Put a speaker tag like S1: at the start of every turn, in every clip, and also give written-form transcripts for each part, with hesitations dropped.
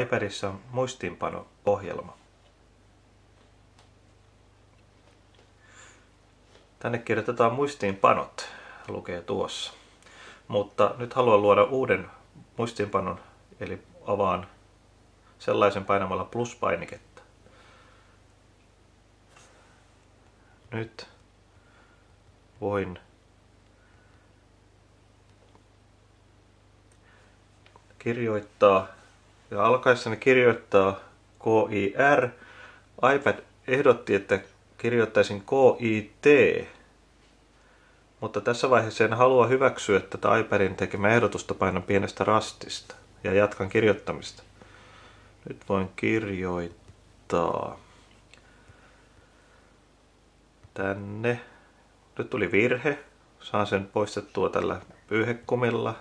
S1: iPadissa on muistiinpano-ohjelma. Tänne kirjoitetaan muistiinpanot, lukee tuossa. Mutta nyt haluan luoda uuden muistiinpanon, eli avaan sellaisen painamalla pluspainiketta. Nyt voin kirjoittaa, ja alkaessani kirjoittaa KIR. iPad ehdotti, että kirjoittaisin KIT, mutta tässä vaiheessa en halua hyväksyä tätä iPadin tekemää ehdotusta, painan pienestä rastista ja jatkan kirjoittamista. Nyt voin kirjoittaa tänne. Nyt tuli virhe. Saan sen poistettua tällä pyyhekumilla.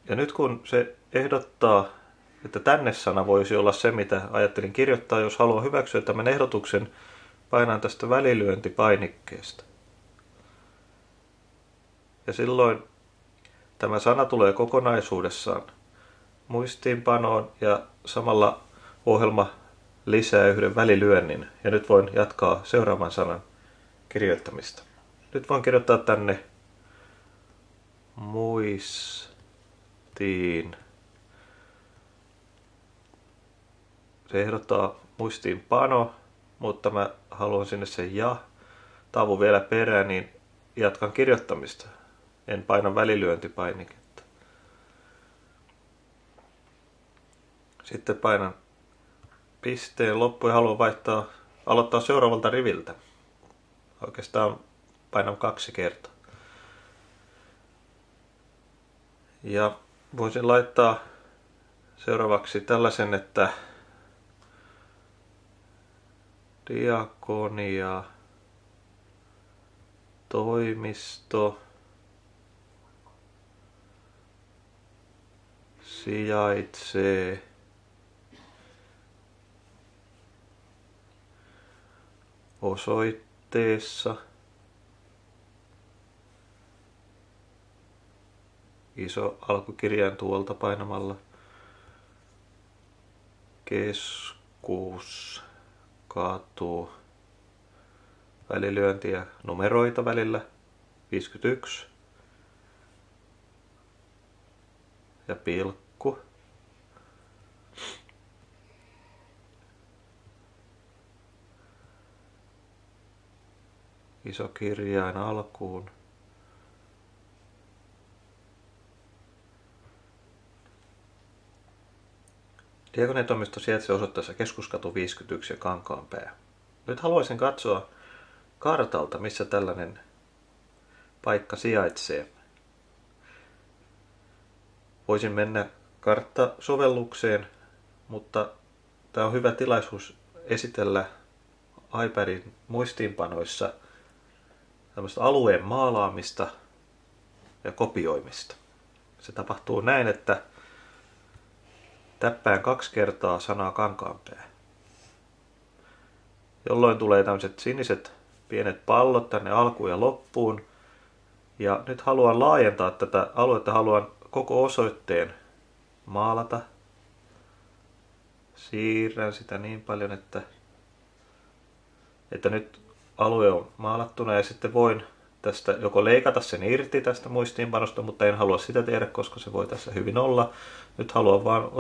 S1: Ja nyt kun se ehdottaa, että tänne sana voisi olla se, mitä ajattelin kirjoittaa, jos haluan hyväksyä tämän ehdotuksen, painan tästä välilyöntipainikkeesta. Ja silloin tämä sana tulee kokonaisuudessaan muistiinpanoon ja samalla ohjelma lisää yhden välilyönnin. Ja nyt voin jatkaa seuraavan sanan kirjoittamista. Nyt voin kirjoittaa tänne muistiin. Se ehdottaa muistiinpano, mutta mä haluan sinne sen ja tavu vielä perään, niin jatkan kirjoittamista. En paina välilyöntipainiketta. Sitten painan pisteen loppu ja haluan aloittaa seuraavalta riviltä. Oikeastaan painan 2 kertaa. Ja voisin laittaa seuraavaksi tällaisen, että diakonia, toimisto, sijaitsee osoitteessa iso alkukirjain tuolta painamalla keskus, katu, välilyöntiä, numeroita välillä 51 ja pilkku. Iso kirjain alkuun. Diakoniatoimisto sijaitsee osoitteessa Keskuskatu 51 ja Kankaanpää. Nyt haluaisin katsoa kartalta, missä tällainen paikka sijaitsee. Voisin mennä karttasovellukseen, mutta tämä on hyvä tilaisuus esitellä iPadin muistiinpanoissa tämmöistä alueen maalaamista ja kopioimista. Se tapahtuu näin, että täppään 2 kertaa sanaa Kankaanpää, jolloin tulee tämmöiset siniset pienet pallot tänne alkuun ja loppuun. Ja nyt haluan laajentaa tätä aluetta, haluan koko osoitteen maalata. Siirrän sitä niin paljon, että nyt alue on maalattuna ja sitten voin tästä joko leikata sen irti tästä muistiinpanosta, mutta en halua sitä tehdä, koska se voi tässä hyvin olla. Nyt haluan vaan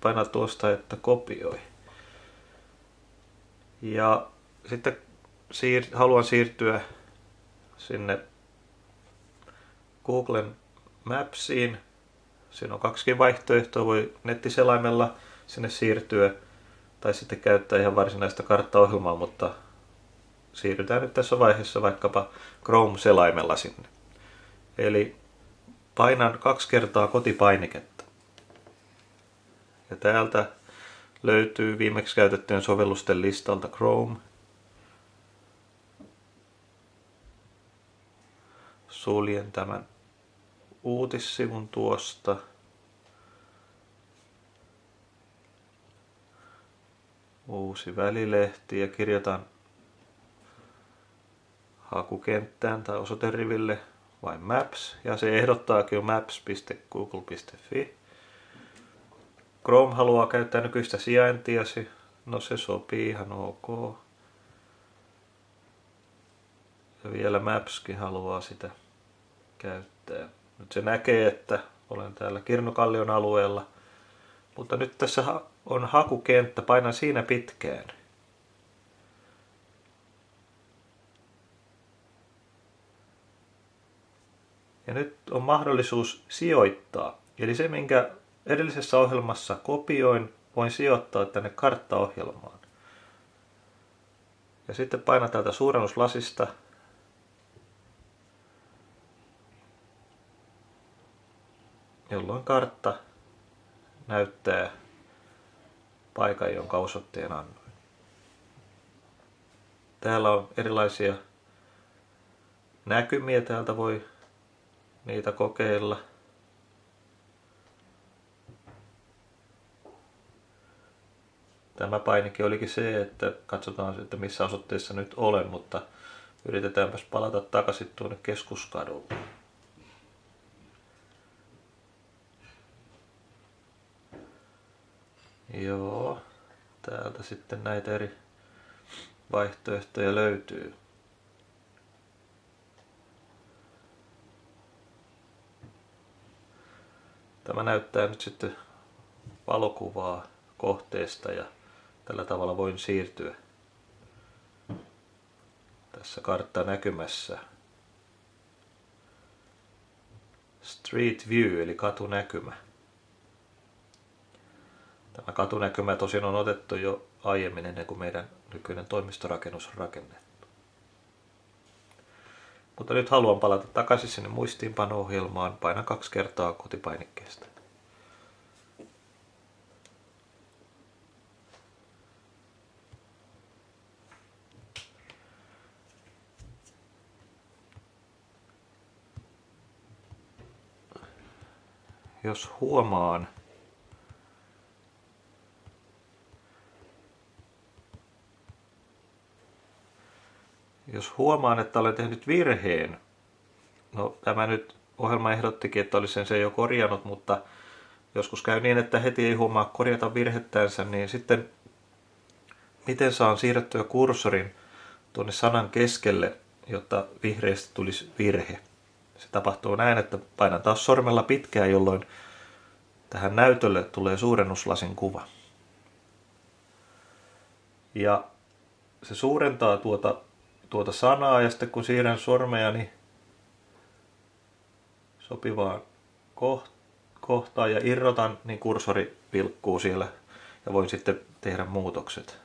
S1: painaa tuosta, että kopioi. Ja sitten haluan siirtyä sinne Googlen Mapsiin. Siinä on 2 vaihtoehtoa, voi nettiselaimella sinne siirtyä tai sitten käyttää ihan varsinaista karttaohjelmaa, mutta siirrytään nyt tässä vaiheessa vaikkapa Chrome-selaimella sinne. Eli painan 2 kertaa kotipainiketta. Ja täältä löytyy viimeksi käytettyjen sovellusten listalta Chrome. Suljen tämän uutissivun tuosta. Uusi välilehti ja kirjoitan hakukenttään tai osoiteriville vai Maps, ja se ehdottaakin jo maps.google.fi. Chrome haluaa käyttää nykyistä sijaintiasi, no se sopii ihan ok. Ja vielä Mapskin haluaa sitä käyttää. Nyt se näkee, että olen täällä Kirnukallion alueella, mutta nyt tässä on hakukenttä, painan siinä pitkään. Ja nyt on mahdollisuus sijoittaa. Eli se, minkä edellisessä ohjelmassa kopioin, voin sijoittaa tänne karttaohjelmaan. Ja sitten painan täältä suurennuslasista. Jolloin kartta näyttää paikan, jonka osoitteen annoin. Täällä on erilaisia näkymiä, täältä voi niitä kokeilla. Tämä painikin olikin se, että katsotaan, että missä osoitteessa nyt olen, mutta yritetäänpäs palata takaisin tuonne Keskuskadulle. Joo, täältä sitten näitä eri vaihtoehtoja löytyy. Tämä näyttää nyt sitten valokuvaa kohteesta ja tällä tavalla voin siirtyä tässä karttanäkymässä. Street View eli katunäkymä. Tämä katunäkymä tosin on otettu jo aiemmin ennen kuin meidän nykyinen toimistorakennus on rakennettu. Mutta nyt haluan palata takaisin sinne muistiinpano-ohjelmaan. Painan 2 kertaa kotipainikkeesta. Jos huomaan, että olen tehnyt virheen, no tämä nyt ohjelma ehdottikin, että olisin sen jo korjannut, mutta joskus käy niin, että heti ei huomaa korjata virhettänsä, niin sitten miten saan siirrettyä kursorin tuonne sanan keskelle, jotta vihreästä tulisi virhe. Se tapahtuu näin, että painan taas sormella pitkään, jolloin tähän näytölle tulee suurennuslasin kuva. Ja se suurentaa tuota sanaa ja sitten kun siirrän sormeani sopivaan kohtaan ja irrotan, niin kursori vilkkuu siellä ja voin sitten tehdä muutokset.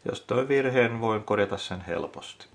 S1: Jos toi virheen, voin korjata sen helposti.